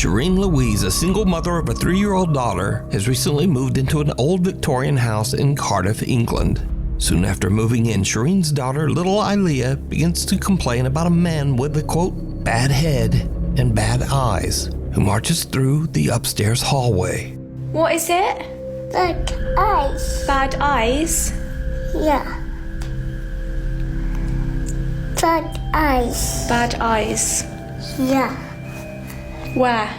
Shireen Louise, a single mother of a 3-year-old daughter, has recently moved into an old Victorian house in Cardiff, England. Soon after moving in, Shireen's daughter, little Ilea, begins to complain about a man with a, quote, bad head and bad eyes, who marches through the upstairs hallway. What is it? Bad eyes. Bad eyes? Yeah. Bad eyes. Bad eyes. Yeah. Where?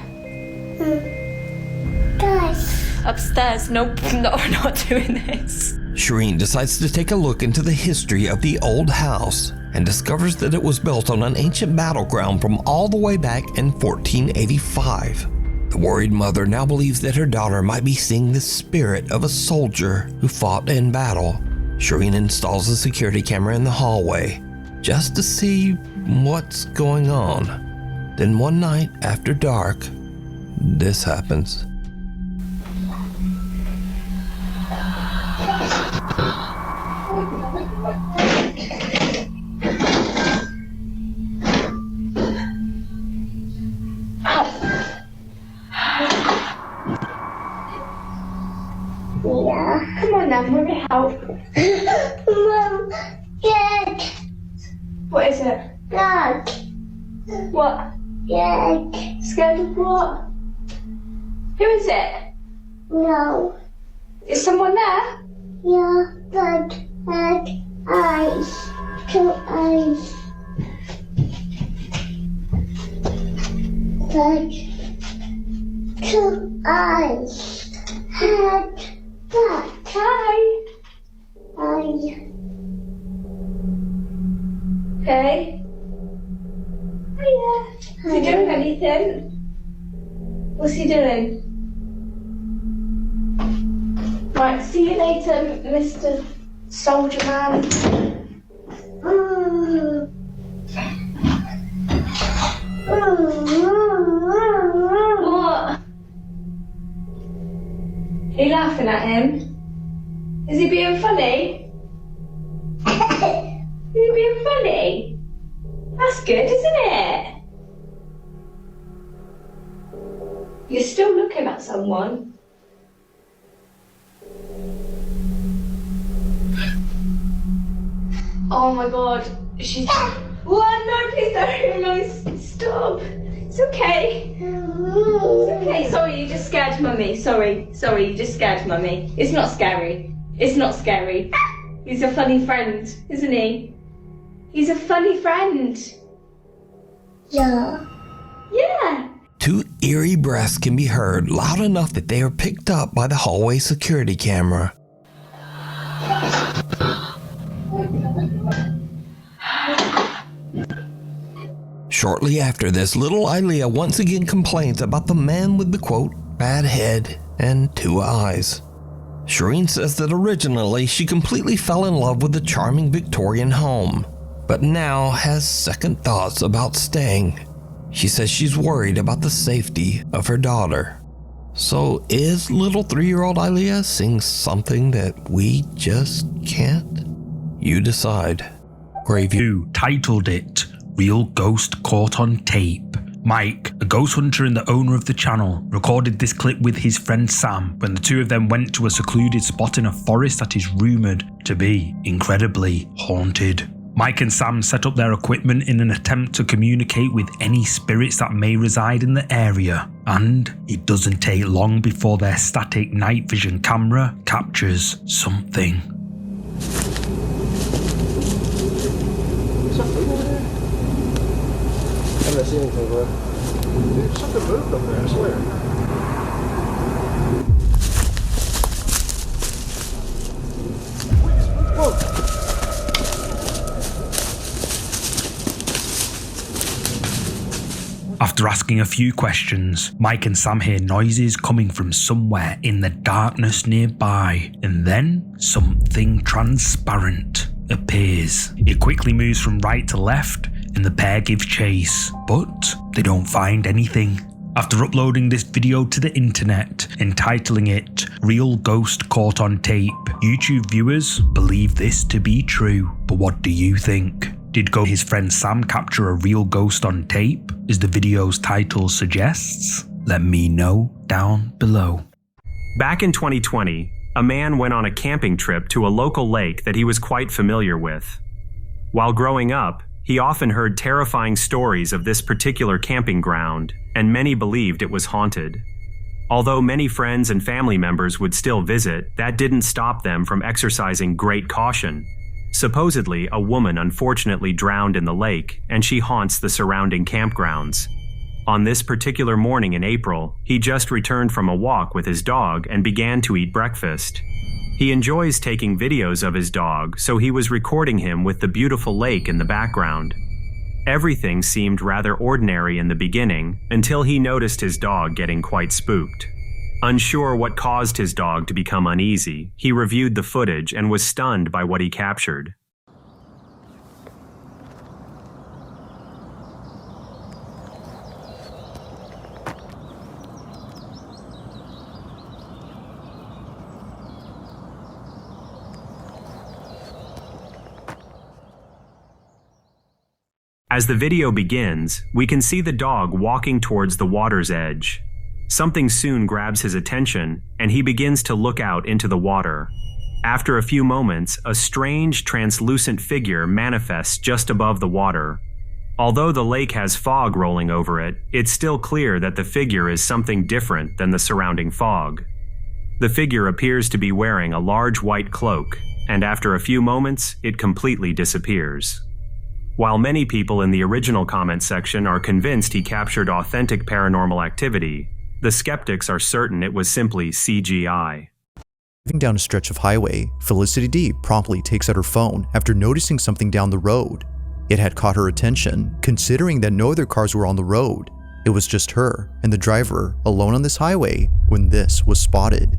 Guys. Upstairs. Nope, no, we're not doing this. Shireen decides to take a look into the history of the old house and discovers that it was built on an ancient battleground from all the way back in 1485. The worried mother now believes that her daughter might be seeing the spirit of a soldier who fought in battle. Shireen installs a security camera in the hallway just to see what's going on. Then one night after dark, this happens. Yeah. Come on then, let me help. Mom, Dad. What is it? Dad. What? Dad. Scared of what? Who is it? No. Is someone there? Yeah, but had eyes. 2 eyes. But 2 eyes. Had that. Hi. Eye. Hey. Hiya. Is he doing anything? What's he doing? Right, see you later, Mr. Soldier Man. What? Are you laughing at him? Is he being funny? Is he being funny? That's good, isn't it? You're still looking at someone. Oh my god, she's... What? No, please don't hurt me. Stop. It's okay. It's okay. Sorry, you just scared Mummy. Sorry, you just scared Mummy. It's not scary. It's not scary. He's a funny friend, isn't he? He's a funny friend. Yeah. Yeah. 2 eerie breaths can be heard loud enough that they are picked up by the hallway security camera. Shortly after this, little Ilea once again complains about the man with the, quote, bad head and 2 eyes. Shireen says that originally she completely fell in love with the charming Victorian home, but now has second thoughts about staying. She says she's worried about the safety of her daughter. So is little 3-year-old Ilea seeing something that we just can't? You decide. Who titled it Real Ghost Caught on Tape. Mike, a ghost hunter and the owner of the channel, recorded this clip with his friend Sam when the 2 of them went to a secluded spot in a forest that is rumoured to be incredibly haunted. Mike and Sam set up their equipment in an attempt to communicate with any spirits that may reside in the area, and it doesn't take long before their static night vision camera captures something. I haven't seen anything, bro. Dude, something moved over there, I swear. After asking a few questions, Mike and Sam hear noises coming from somewhere in the darkness nearby, and then something transparent appears. It quickly moves from right to left, and the pair give chase, but they don't find anything. After uploading this video to the internet, entitling it Real Ghost Caught on Tape, YouTube viewers believe this to be true. But what do you think? Did his friend Sam capture a real ghost on tape, as the video's title suggests? Let me know down below. Back in 2020, a man went on a camping trip to a local lake that he was quite familiar with. While growing up, he often heard terrifying stories of this particular camping ground, and many believed it was haunted. Although many friends and family members would still visit, that didn't stop them from exercising great caution. Supposedly, a woman unfortunately drowned in the lake, and she haunts the surrounding campgrounds. On this particular morning in April, he just returned from a walk with his dog and began to eat breakfast. He enjoys taking videos of his dog, so he was recording him with the beautiful lake in the background. Everything seemed rather ordinary in the beginning, until he noticed his dog getting quite spooked. Unsure what caused his dog to become uneasy, he reviewed the footage and was stunned by what he captured. As the video begins, we can see the dog walking towards the water's edge. Something soon grabs his attention, and he begins to look out into the water. After a few moments, a strange, translucent figure manifests just above the water. Although the lake has fog rolling over it, it's still clear that the figure is something different than the surrounding fog. The figure appears to be wearing a large white cloak, and after a few moments, it completely disappears. While many people in the original comment section are convinced he captured authentic paranormal activity, the skeptics are certain it was simply CGI. Driving down a stretch of highway, Felicity D promptly takes out her phone after noticing something down the road. It had caught her attention, considering that no other cars were on the road. It was just her and the driver alone on this highway when this was spotted.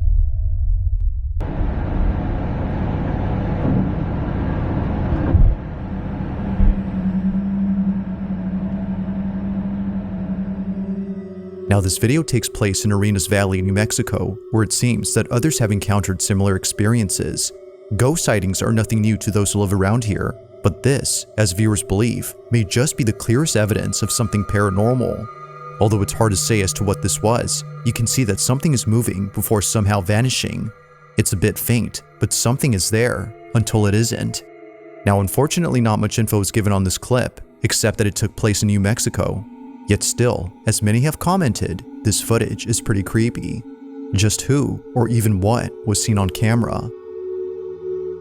Now this video takes place in Arenas Valley, New Mexico, where it seems that others have encountered similar experiences. Ghost sightings are nothing new to those who live around here, but this, as viewers believe, may just be the clearest evidence of something paranormal. Although it's hard to say as to what this was, you can see that something is moving before somehow vanishing. It's a bit faint, but something is there, until it isn't. Now unfortunately not much info is given on this clip, except that it took place in New Mexico. Yet still, as many have commented, this footage is pretty creepy. Just who, or even what, was seen on camera?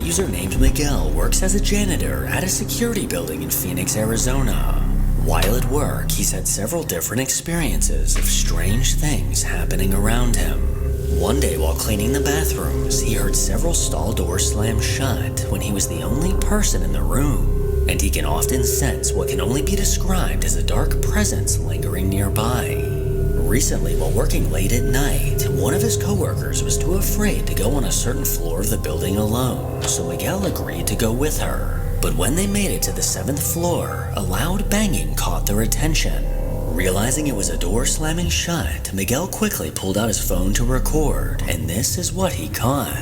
User named Miguel works as a janitor at a security building in Phoenix, Arizona. While at work, he's had several different experiences of strange things happening around him. One day while cleaning the bathrooms, he heard several stall doors slam shut when he was the only person in the room. And he can often sense what can only be described as a dark presence lingering nearby. Recently, while working late at night, one of his coworkers was too afraid to go on a certain floor of the building alone, so Miguel agreed to go with her. But when they made it to the 7th floor, a loud banging caught their attention. Realizing it was a door slamming shut, Miguel quickly pulled out his phone to record, and this is what he caught.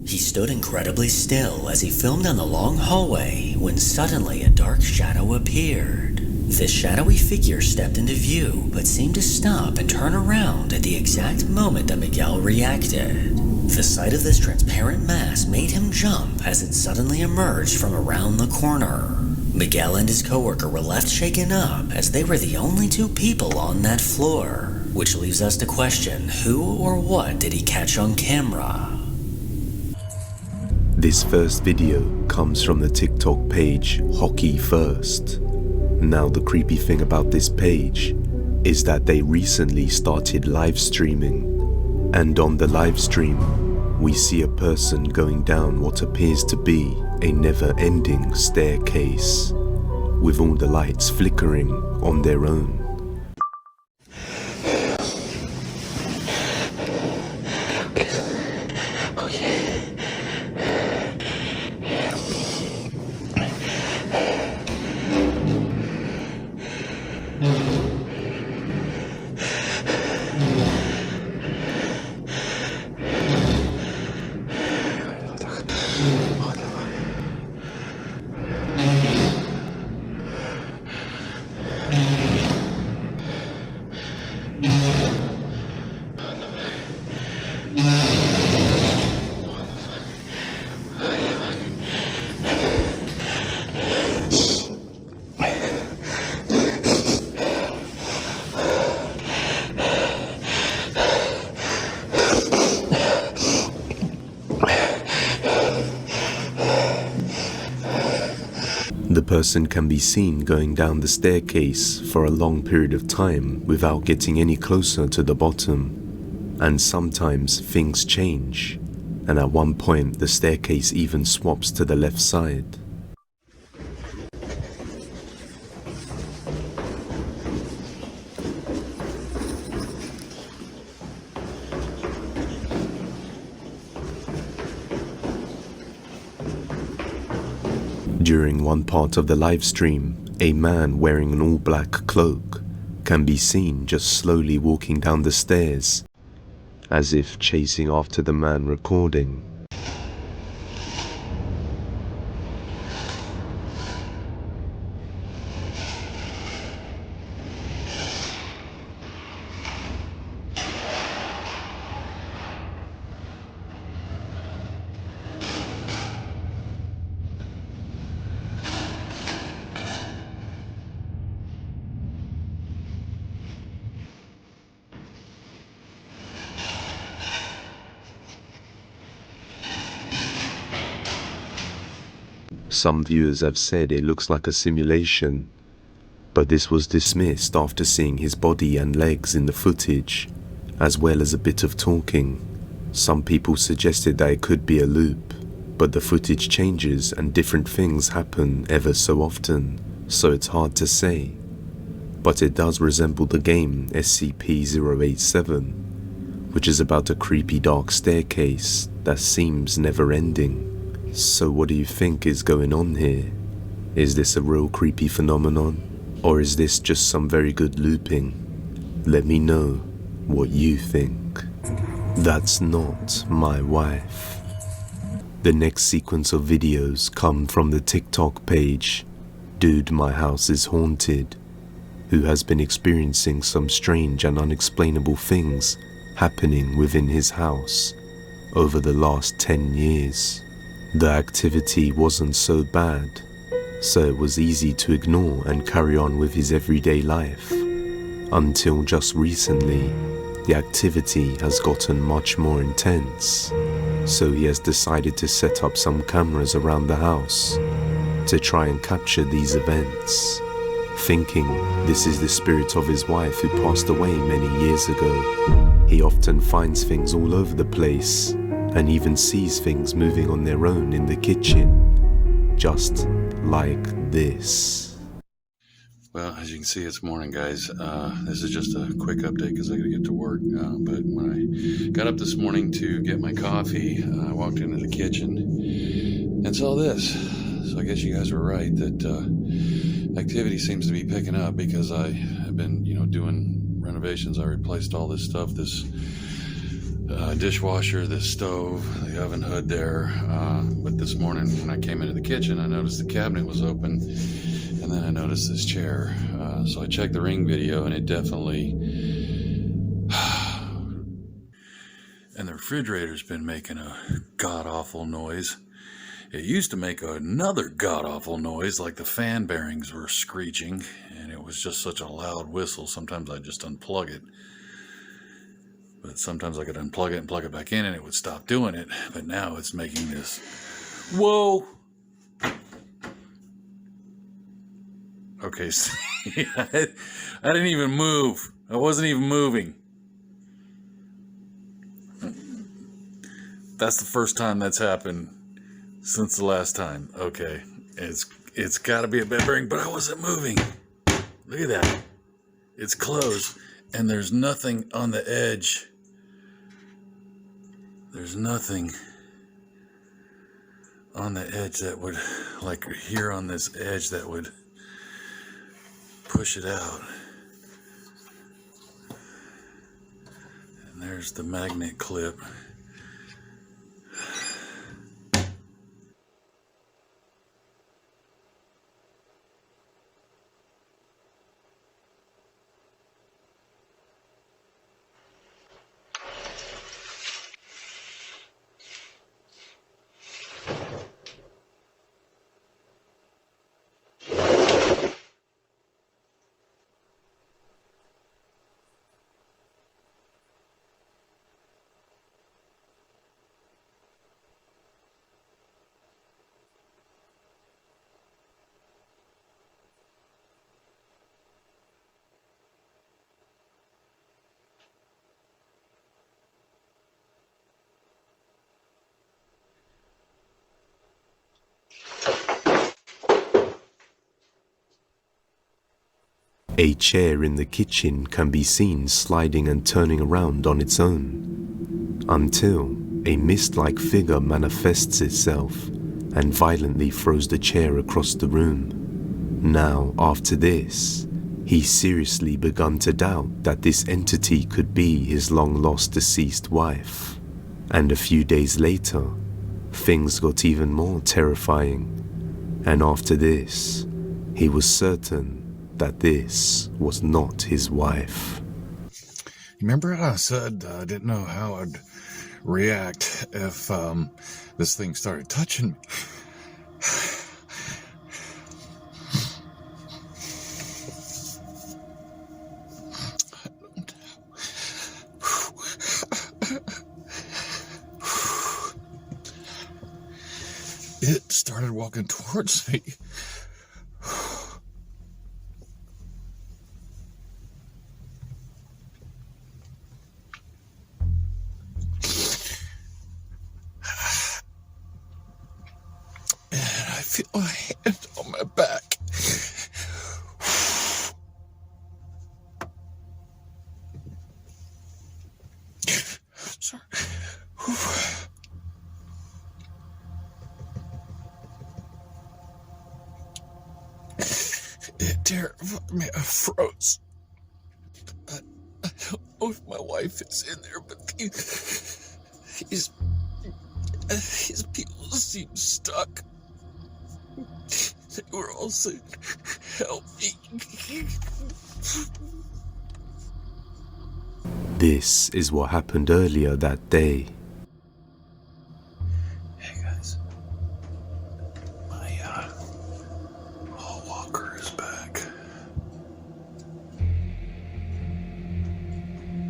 He stood incredibly still as he filmed down the long hallway when suddenly a dark shadow appeared. This shadowy figure stepped into view but seemed to stop and turn around at the exact moment that Miguel reacted. The sight of this transparent mass made him jump as it suddenly emerged from around the corner. Miguel and his coworker were left shaken up as they were the only two people on that floor, which leaves us to question who or what did he catch on camera. This first video comes from the TikTok page Hockey First. Now the creepy thing about this page is that they recently started live streaming, and on the live stream we see a person going down what appears to be a never-ending staircase, with all the lights flickering on their own. person can be seen going down the staircase for a long period of time without getting any closer to the bottom. And sometimes things change, and at one point the staircase even swaps to the left side. During one part of the live stream, a man wearing an all-black cloak can be seen just slowly walking down the stairs, as if chasing after the man recording. Some viewers have said it looks like a simulation, but this was dismissed after seeing his body and legs in the footage, as well as a bit of talking. Some people suggested that it could be a loop, but the footage changes and different things happen ever so often, so it's hard to say. But it does resemble the game SCP-087, which is about a creepy dark staircase that seems never-ending. So what do you think is going on here? Is this a real creepy phenomenon? Or is this just some very good looping? Let me know what you think. That's not my wife. The next sequence of videos come from the TikTok page Dude My House is Haunted, who has been experiencing some strange and unexplainable things happening within his house over the last 10 years. The activity wasn't so bad, so it was easy to ignore and carry on with his everyday life. Until just recently, the activity has gotten much more intense, so he has decided to set up some cameras around the house to try and capture these events, thinking this is the spirit of his wife who passed away many years ago. He often finds things all over the place, and even sees things moving on their own in the kitchen, just like this. Well, as you can see, it's morning, guys. This is just a quick update because I gotta get to work. But when I got up this morning to get my coffee, I walked into the kitchen and saw this. So I guess you guys were right that activity seems to be picking up because I have been, doing renovations. I replaced all this stuff, this dishwasher, this stove, the oven hood there. But this morning when I came into the kitchen, I noticed the cabinet was open, and then I noticed this chair. So I checked the Ring video, and it definitely... and the refrigerator's been making a god-awful noise. It used to make another god-awful noise, like the fan bearings were screeching, and it was just such a loud whistle. Sometimes I'd just unplug it. But sometimes I could unplug it and plug it back in and it would stop doing it. But now it's making this, whoa. Okay, see, I didn't even move. I wasn't even moving. That's the first time that's happened since the last time. Okay, it's got to be a bed bearing, but I wasn't moving. Look at that. It's closed and there's nothing on the edge. There's nothing on the edge that would, like here on this edge, that would push it out. And there's the magnet clip. A chair in the kitchen can be seen sliding and turning around on its own, until a mist-like figure manifests itself and violently throws the chair across the room. Now, after this, he seriously begun to doubt that this entity could be his long-lost deceased wife. And a few days later, things got even more terrifying. And after this, he was certain that this was not his wife. Remember how I said I didn't know how I'd react if this thing started touching me? It started walking towards me. And I feel a hand on my back. Sorry. It terrified me. I froze. I don't know if my wife is in there, but his people seem stuck. They were all saying, "Help me." This is what happened earlier that day. Hey guys, my hall walker is back.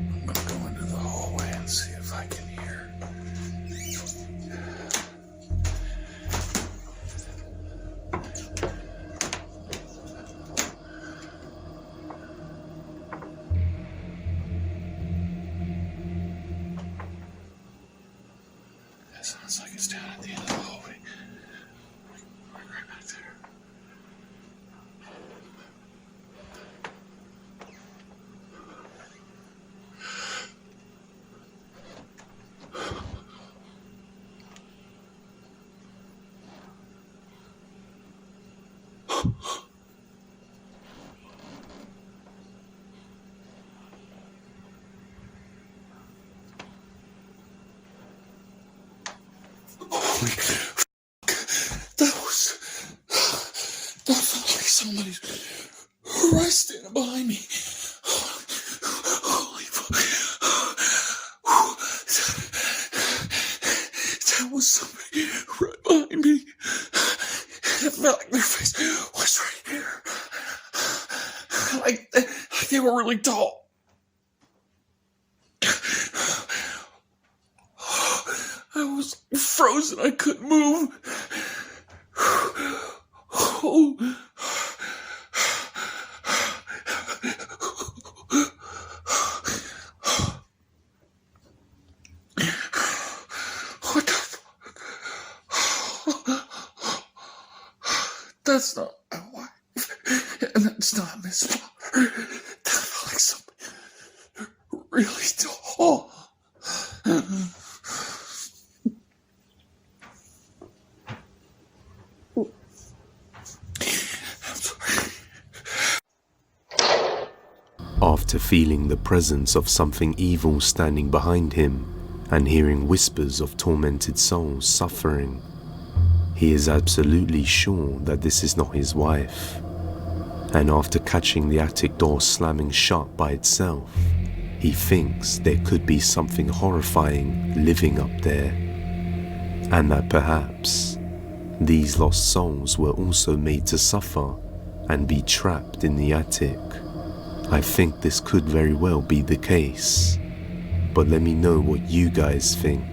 I'm gonna go into the hallway and see if I can hear. It sounds like it's down at the end of the hallway. Right back there. Holy f***. That felt like somebody's right standing behind me. Holy fuck. That was somebody right behind me. It felt like their face was right here. Like they were really tall. I was frozen. I couldn't move. Oh. What the fuck? That's not my wife. And that's not Miss Potter. That felt like somebody really tall. After feeling the presence of something evil standing behind him and hearing whispers of tormented souls suffering, he is absolutely sure that this is not his wife. And after catching the attic door slamming shut by itself, he thinks there could be something horrifying living up there, and that perhaps these lost souls were also made to suffer and be trapped in the attic. I think this could very well be the case, but let me know what you guys think.